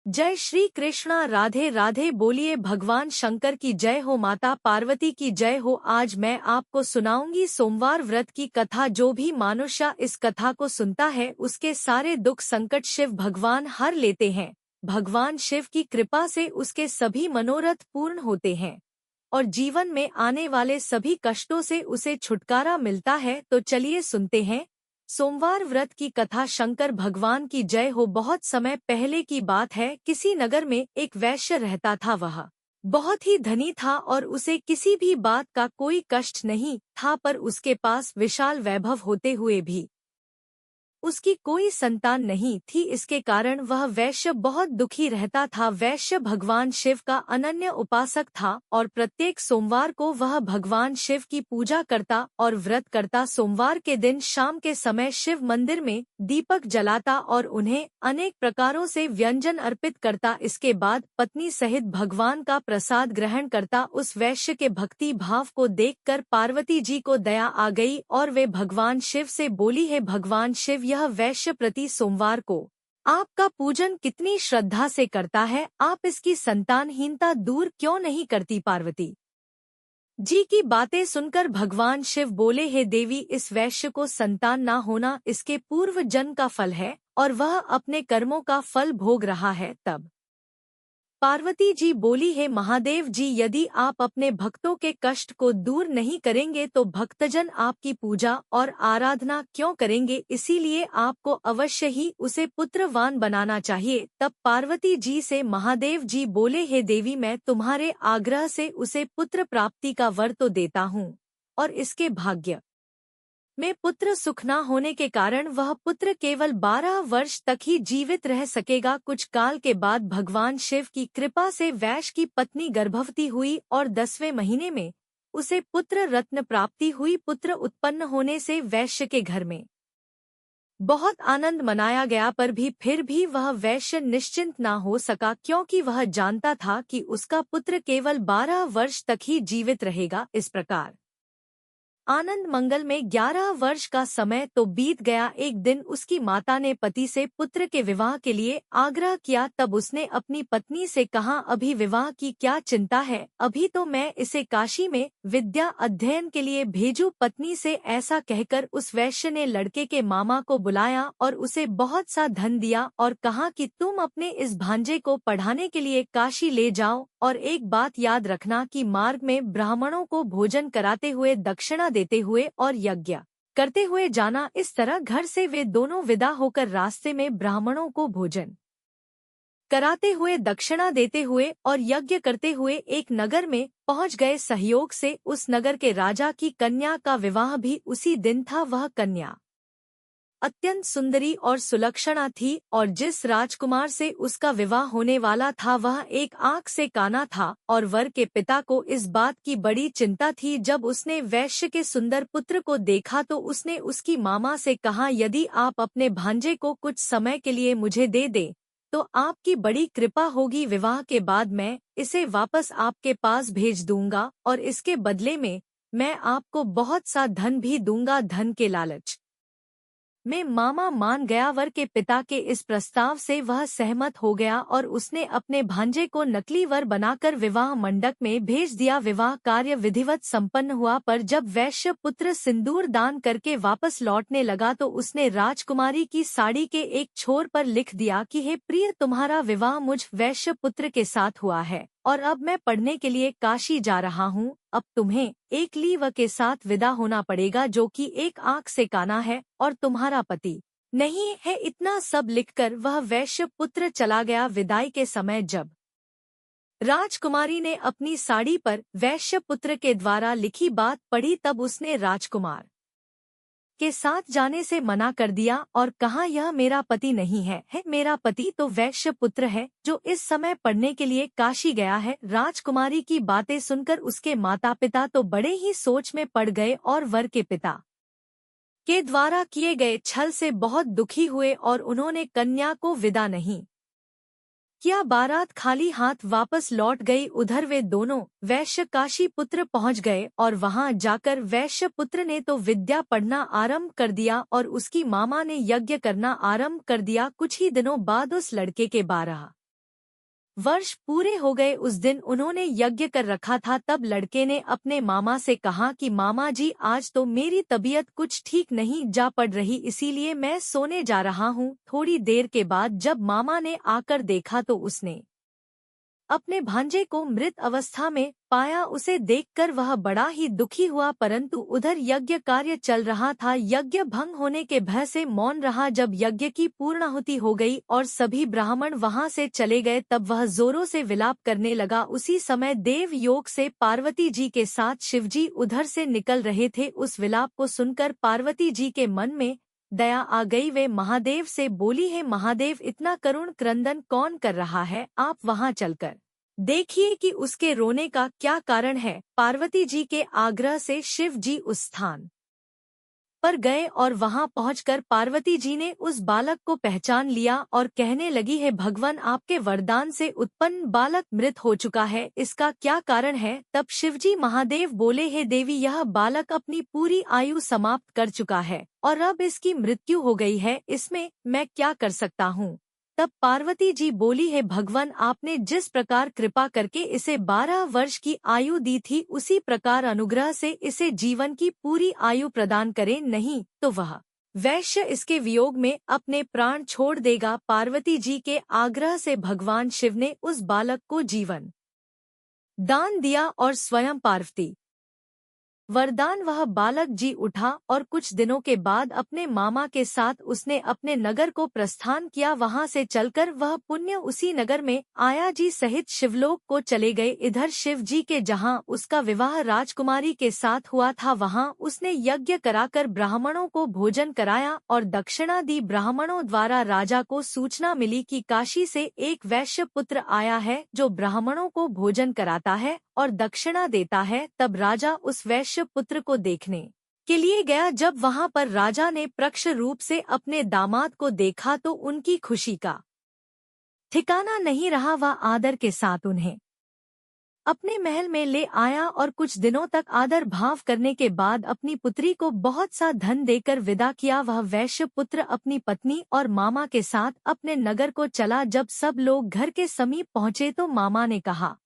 जय श्री कृष्णा। राधे राधे। बोलिए भगवान शंकर की जय हो, माता पार्वती की जय हो। आज मैं आपको सुनाऊंगी सोमवार व्रत की कथा। जो भी मनुष्य इस कथा को सुनता है उसके सारे दुख संकट शिव भगवान हर लेते हैं। भगवान शिव की कृपा से उसके सभी मनोरथ पूर्ण होते हैं और जीवन में आने वाले सभी कष्टों से उसे छुटकारा मिलता है। तो चलिए सुनते हैं सोमवार व्रत की कथा। शंकर भगवान की जय हो। बहुत समय पहले की बात है, किसी नगर में एक वैश्य रहता था। वह बहुत ही धनी था और उसे किसी भी बात का कोई कष्ट नहीं था, पर उसके पास विशाल वैभव होते हुए भी उसकी कोई संतान नहीं थी। इसके कारण वह वैश्य बहुत दुखी रहता था। वैश्य भगवान शिव का अनन्य उपासक था और प्रत्येक सोमवार को वह भगवान शिव की पूजा करता और व्रत करता। सोमवार के दिन शाम के समय शिव मंदिर में दीपक जलाता और उन्हें अनेक प्रकारों से व्यंजन अर्पित करता। इसके बाद पत्नी सहित भगवान का प्रसाद ग्रहण करता। उस वैश्य के भक्ति भाव को देखकर पार्वती जी को दया आ गई और वे भगवान शिव से बोली, है भगवान शिव, यह वैश्य प्रति सोमवार को आपका पूजन कितनी श्रद्धा से करता है, आप इसकी संतानहीनता दूर क्यों नहीं करती। पार्वती जी की बातें सुनकर भगवान शिव बोले, हे देवी, इस वैश्य को संतान ना होना इसके पूर्व जन्म का फल है और वह अपने कर्मों का फल भोग रहा है। तब पार्वती जी बोली, है महादेव जी, यदि आप अपने भक्तों के कष्ट को दूर नहीं करेंगे तो भक्तजन आपकी पूजा और आराधना क्यों करेंगे, इसीलिए आपको अवश्य ही उसे पुत्रवान बनाना चाहिए। तब पार्वती जी से महादेव जी बोले, हे देवी, मैं तुम्हारे आग्रह से उसे पुत्र प्राप्ति का वर तो देता हूँ और इसके भाग्य में पुत्र सुख न होने के कारण वह पुत्र केवल 12 वर्ष तक ही जीवित रह सकेगा। कुछ काल के बाद भगवान शिव की कृपा से वैश्य की पत्नी गर्भवती हुई और 10वें महीने में उसे पुत्र रत्न प्राप्ति हुई। पुत्र उत्पन्न होने से वैश्य के घर में बहुत आनंद मनाया गया, पर फिर भी वह वैश्य निश्चिंत न हो सका, क्योंकि वह जानता था कि उसका पुत्र केवल 12 वर्ष तक ही जीवित रहेगा। इस प्रकार आनंद मंगल में 11 वर्ष का समय तो बीत गया। एक दिन उसकी माता ने पति से पुत्र के विवाह के लिए आग्रह किया। तब उसने अपनी पत्नी से कहा, अभी विवाह की क्या चिंता है, अभी तो मैं इसे काशी में विद्या अध्ययन के लिए भेजूं। पत्नी से ऐसा कहकर उस वैश्य ने लड़के के मामा को बुलाया और उसे बहुत सा धन दिया और कहा कि तुम अपने इस भांजे को पढ़ाने के लिए काशी ले जाओ और एक बात याद रखना कि मार्ग में ब्राह्मणों को भोजन कराते हुए, दक्षिणा देते हुए और यज्ञ करते हुए जाना। इस तरह घर से वे दोनों विदा होकर रास्ते में ब्राह्मणों को भोजन कराते हुए, दक्षिणा देते हुए और यज्ञ करते हुए एक नगर में पहुंच गए। सहयोग से उस नगर के राजा की कन्या का विवाह भी उसी दिन था। वह कन्या अत्यंत सुंदरी और सुलक्षणा थी और जिस राजकुमार से उसका विवाह होने वाला था वह एक आंख से काना था और वर के पिता को इस बात की बड़ी चिंता थी। जब उसने वैश्य के सुंदर पुत्र को देखा तो उसने उसकी मामा से कहा, यदि आप अपने भांजे को कुछ समय के लिए मुझे दे दें तो आपकी बड़ी कृपा होगी। विवाह के बाद मैं इसे वापस आपके पास भेज दूंगा और इसके बदले में मैं आपको बहुत सा धन भी दूंगा। धन के लालच में मामा मान गया। वर के पिता के इस प्रस्ताव से वह सहमत हो गया और उसने अपने भांजे को नकली वर बनाकर विवाह मंडप में भेज दिया। विवाह कार्य विधिवत संपन्न हुआ, पर जब वैश्य पुत्र सिंदूर दान करके वापस लौटने लगा तो उसने राजकुमारी की साड़ी के एक छोर पर लिख दिया कि हे प्रिय, तुम्हारा विवाह मुझ वैश्य पुत्र के साथ हुआ है और अब मैं पढ़ने के लिए काशी जा रहा हूँ। अब तुम्हें एक लीव के साथ विदा होना पड़ेगा, जो कि एक आंख से काना है और तुम्हारा पति नहीं है। इतना सब लिखकर वह वैश्य पुत्र चला गया। विदाई के समय जब राजकुमारी ने अपनी साड़ी पर वैश्य पुत्र के द्वारा लिखी बात पढ़ी तब उसने राजकुमार के साथ जाने से मना कर दिया और कहा, यह मेरा पति नहीं है मेरा पति तो वैश्य पुत्र है जो इस समय पढ़ने के लिए काशी गया है। राजकुमारी की बातें सुनकर उसके माता पिता तो बड़े ही सोच में पड़ गए और वर के पिता के द्वारा किए गए छल से बहुत दुखी हुए और उन्होंने कन्या को विदा नहीं किया। बारात खाली हाथ वापस लौट गई। उधर वे दोनों वैश्य काशी पुत्र पहुंच गए और वहां जाकर वैश्य पुत्र ने तो विद्या पढ़ना आरंभ कर दिया और उसकी मामा ने यज्ञ करना आरंभ कर दिया। कुछ ही दिनों बाद उस लड़के के 12 वर्ष पूरे हो गए। उस दिन उन्होंने यज्ञ कर रखा था। तब लड़के ने अपने मामा से कहा कि मामा जी, आज तो मेरी तबीयत कुछ ठीक नहीं जा पड़ रही, इसीलिए मैं सोने जा रहा हूँ। थोड़ी देर के बाद जब मामा ने आकर देखा तो उसने अपने भांजे को मृत अवस्था में पाया। उसे देखकर वह बड़ा ही दुखी हुआ, परंतु उधर यज्ञ कार्य चल रहा था। यज्ञ भंग होने के भय से मौन रहा। जब यज्ञ की पूर्णाहुति हो गई और सभी ब्राह्मण वहां से चले गए, तब वह जोरों से विलाप करने लगा। उसी समय देव योग से पार्वती जी के साथ शिवजी उधर से निकल रहे थे। उस विलाप को सुनकर पार्वती जी के मन में दया आ गई। वे महादेव से बोली, है महादेव, इतना करुण क्रंदन कौन कर रहा है? आप वहां चलकर देखिए कि उसके रोने का क्या कारण है। पार्वती जी के आग्रह से शिव जी उस स्थान पर गए और वहां पहुंचकर पार्वती जी ने उस बालक को पहचान लिया और कहने लगी, है भगवान, आपके वरदान से उत्पन्न बालक मृत हो चुका है, इसका क्या कारण है? तब शिवजी महादेव बोले, है देवी, यह बालक अपनी पूरी आयु समाप्त कर चुका है और अब इसकी मृत्यु हो गई है, इसमें मैं क्या कर सकता हूँ? तब पार्वती जी बोली, है भगवान, आपने जिस प्रकार कृपा करके इसे 12 वर्ष की आयु दी थी, उसी प्रकार अनुग्रह से इसे जीवन की पूरी आयु प्रदान करें, नहीं तो वह वैश्य इसके वियोग में अपने प्राण छोड़ देगा। पार्वती जी के आग्रह से भगवान शिव ने उस बालक को जीवन दान दिया और स्वयं पार्वती वरदान वह बालक जी उठा और कुछ दिनों के बाद अपने मामा के साथ उसने अपने नगर को प्रस्थान किया। वहां से चलकर वह पुण्य उसी नगर में आया जी सहित शिवलोक को चले गए। इधर शिव जी के जहां उसका विवाह राजकुमारी के साथ हुआ था, वहां उसने यज्ञ कराकर ब्राह्मणों को भोजन कराया और दक्षिणा दी। ब्राह्मणों द्वारा राजा को सूचना मिली कि काशी से एक वैश्य पुत्र आया है जो ब्राह्मणों को भोजन कराता है और दक्षिणा देता है। तब राजा उस वैश्य पुत्र को देखने के लिए गया। जब वहां पर राजा ने प्रत्यक्ष रूप से अपने दामाद को देखा तो उनकी खुशी का ठिकाना नहीं रहा। वह आदर के साथ उन्हें अपने महल में ले आया और कुछ दिनों तक आदर भाव करने के बाद अपनी पुत्री को बहुत सा धन देकर विदा किया। वह वैश्य पुत्र अपनी पत्नी और मामा के साथ अपने नगर को चला। जब सब लोग घर के समीप पहुंचे तो मामा ने कहा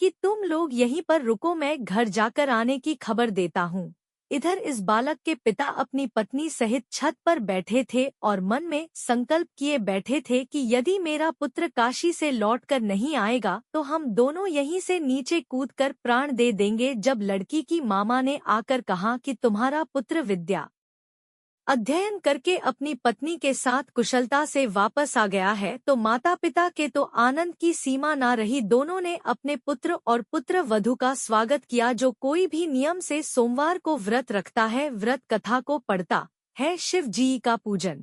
कि तुम लोग यहीं पर रुको, मैं घर जाकर आने की खबर देता हूँ। इधर इस बालक के पिता अपनी पत्नी सहित छत पर बैठे थे और मन में संकल्प किए बैठे थे कि यदि मेरा पुत्र काशी से लौटकर नहीं आएगा तो हम दोनों यहीं से नीचे कूदकर प्राण दे देंगे। जब लड़की की मामा ने आकर कहा कि तुम्हारा पुत्र विद्या अध्ययन करके अपनी पत्नी के साथ कुशलता से वापस आ गया है, तो माता पिता के तो आनंद की सीमा ना रही। दोनों ने अपने पुत्र और पुत्र वधू का स्वागत किया। जो कोई भी नियम से सोमवार को व्रत रखता है, व्रत कथा को पढ़ता है, शिव जी का पूजन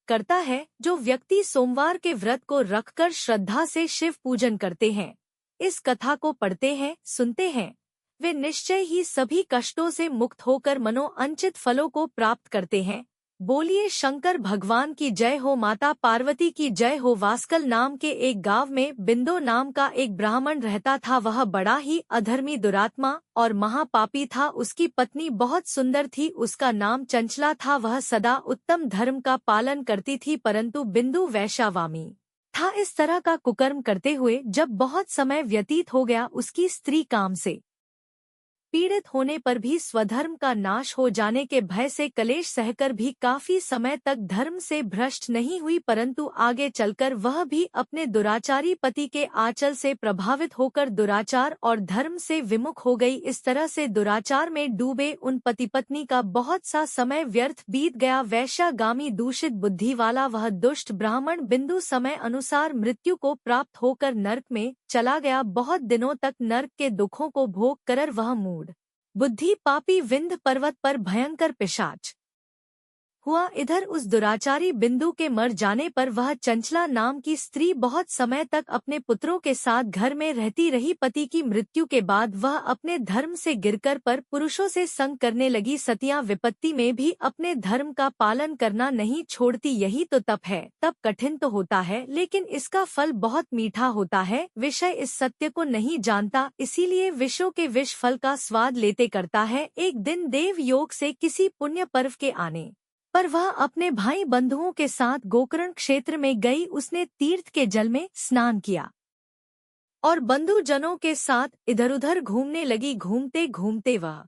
करता है, जो व्यक्ति सोमवार के व्रत को रखकर श्रद्धा से शिव पूजन करते हैं, इस कथा को पढ़ते हैं, सुनते हैं, वे निश्चय ही सभी कष्टों से मुक्त होकर मनोअंचित फलों को प्राप्त करते हैं। बोलिए शंकर भगवान की जय हो, माता पार्वती की जय हो। वास्कल नाम के एक गांव में बिंदो नाम का एक ब्राह्मण रहता था। वह बड़ा ही अधर्मी, दुरात्मा और महापापी था। उसकी पत्नी बहुत सुंदर थी, उसका नाम चंचला था। वह सदा उत्तम धर्म का पालन करती थी, परंतु बिंदु वैश्यावामी था। इस तरह का कुकर्म करते हुए जब बहुत समय व्यतीत हो गया, उसकी स्त्री काम से पीड़ित होने पर भी स्वधर्म का नाश हो जाने के भय से कलेश सहकर भी काफी समय तक धर्म से भ्रष्ट नहीं हुई, परंतु आगे चलकर वह भी अपने दुराचारी पति के आंचल से प्रभावित होकर दुराचार और धर्म से विमुख हो गई। इस तरह से दुराचार में डूबे उन पति पत्नी का बहुत सा समय व्यर्थ बीत गया। वैश्यागामी दूषित बुद्धि वाला वह दुष्ट ब्राह्मण बिंदु समय अनुसार मृत्यु को प्राप्त होकर नर्क में चला गया। बहुत दिनों तक नर्क के दुखों को भोग कर वह मूढ़ बुद्धि पापी विंध्य पर्वत पर भयंकर पिशाच हुआ। इधर उस दुराचारी बिंदु के मर जाने पर वह चंचला नाम की स्त्री बहुत समय तक अपने पुत्रों के साथ घर में रहती रही। पति की मृत्यु के बाद वह अपने धर्म से गिरकर पर पुरुषों से संग करने लगी। सतियां विपत्ति में भी अपने धर्म का पालन करना नहीं छोड़ती। यही तो तप है। तप कठिन तो होता है, लेकिन इसका फल बहुत मीठा होता है। विषय इस सत्य को नहीं जानता, इसीलिए विषों के विष फल का स्वाद लेते करता है। एक दिन देव योग से किसी पुण्य पर्व के आने पर वह अपने भाई बंधुओं के साथ गोकर्ण क्षेत्र में गई। उसने तीर्थ के जल में स्नान किया और बंधुजनों के साथ इधर उधर घूमने लगी। घूमते घूमते वह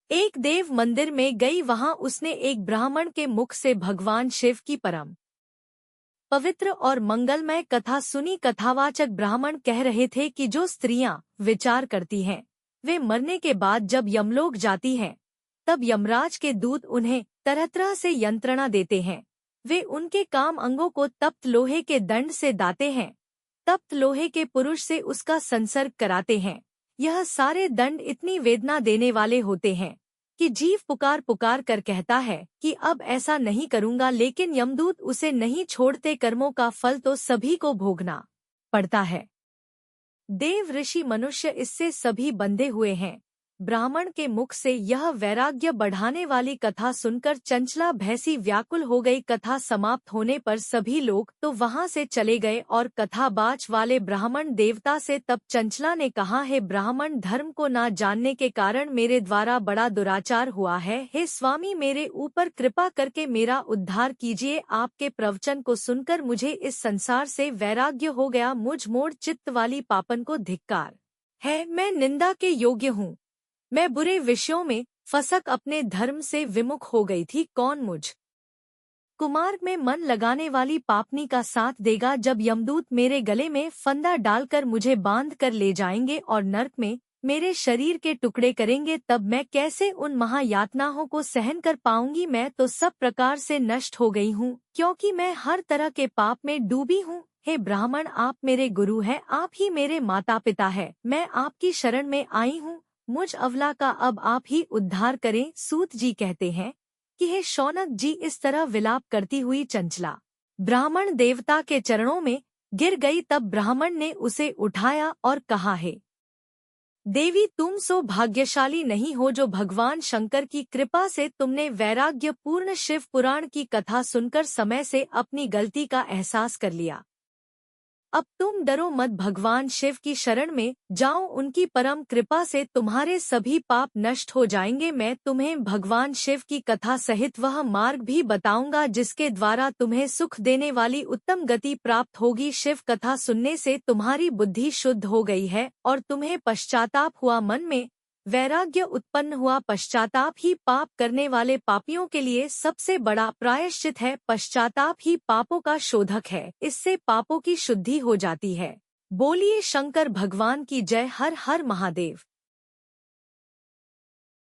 एक देव मंदिर में गई। वहां उसने एक ब्राह्मण के मुख से भगवान शिव की परम पवित्र और मंगलमय कथा सुनी। कथावाचक ब्राह्मण कह रहे थे कि जो स्त्रियां विचार करती हैं, वे मरने के बाद जब यमलोक जाती हैं, तब यमराज के दूत उन्हें तरह तरह से यंत्रणा देते हैं। वे उनके काम अंगों को तप्त लोहे के दंड से दाते हैं, तप्त लोहे के पुरुष से उसका संसर्ग कराते हैं। यह सारे दंड इतनी वेदना देने वाले होते हैं कि जीव पुकार पुकार कर कहता है कि अब ऐसा नहीं करूँगा, लेकिन यमदूत उसे नहीं छोड़ते। कर्मों का फल तो सभी को भोगना पड़ता है। देव ऋषि मनुष्य इससे सभी बंधे हुए हैं। ब्राह्मण के मुख से यह वैराग्य बढ़ाने वाली कथा सुनकर चंचला भैंसी व्याकुल हो गई। कथा समाप्त होने पर सभी लोग तो वहां से चले गए और कथाबाच वाले ब्राह्मण देवता से तब चंचला ने कहा, हे ब्राह्मण, धर्म को ना जानने के कारण मेरे द्वारा बड़ा दुराचार हुआ है। हे स्वामी, मेरे ऊपर कृपा करके मेरा उद्धार कीजिए। आपके प्रवचन को सुनकर मुझे इस संसार से वैराग्य हो गया। मुझ मोड़ चित्त वाली पापन को धिक्कार है। मैं निंदा के योग्य हूँ। मैं बुरे विषयों में फंसक अपने धर्म से विमुख हो गई थी। कौन मुझ कुमार्ग में मन लगाने वाली पापनी का साथ देगा? जब यमदूत मेरे गले में फंदा डालकर मुझे बांध कर ले जाएंगे और नर्क में मेरे शरीर के टुकड़े करेंगे, तब मैं कैसे उन महायातनाओं को सहन कर पाऊंगी? मैं तो सब प्रकार से नष्ट हो गई हूँ, क्योंकि मैं हर तरह के पाप में डूबी हूँ। हे ब्राह्मण, आप मेरे गुरु हैं, आप ही मेरे माता पिता है। मैं आपकी शरण में आई हूँ। मुझ अवला का अब आप ही उद्धार करें। सूत जी कहते हैं कि हे शौनक जी, इस तरह विलाप करती हुई चंचला ब्राह्मण देवता के चरणों में गिर गई। तब ब्राह्मण ने उसे उठाया और कहा, हे देवी, तुम सो भाग्यशाली नहीं हो जो भगवान शंकर की कृपा से तुमने वैराग्य पूर्ण शिव पुराण की कथा सुनकर समय से अपनी गलती का एहसास कर लिया। अब तुम डरो मत, भगवान शिव की शरण में जाओ। उनकी परम कृपा से तुम्हारे सभी पाप नष्ट हो जाएंगे। मैं तुम्हें भगवान शिव की कथा सहित वह मार्ग भी बताऊंगा जिसके द्वारा तुम्हें सुख देने वाली उत्तम गति प्राप्त होगी। शिव कथा सुनने से तुम्हारी बुद्धि शुद्ध हो गई है और तुम्हें पश्चाताप हुआ, मन में वैराग्य उत्पन्न हुआ। पश्चाताप ही पाप करने वाले पापियों के लिए सबसे बड़ा प्रायश्चित है। पश्चाताप ही पापों का शोधक है, इससे पापों की शुद्धि हो जाती है। बोलिए शंकर भगवान की जय। हर हर महादेव।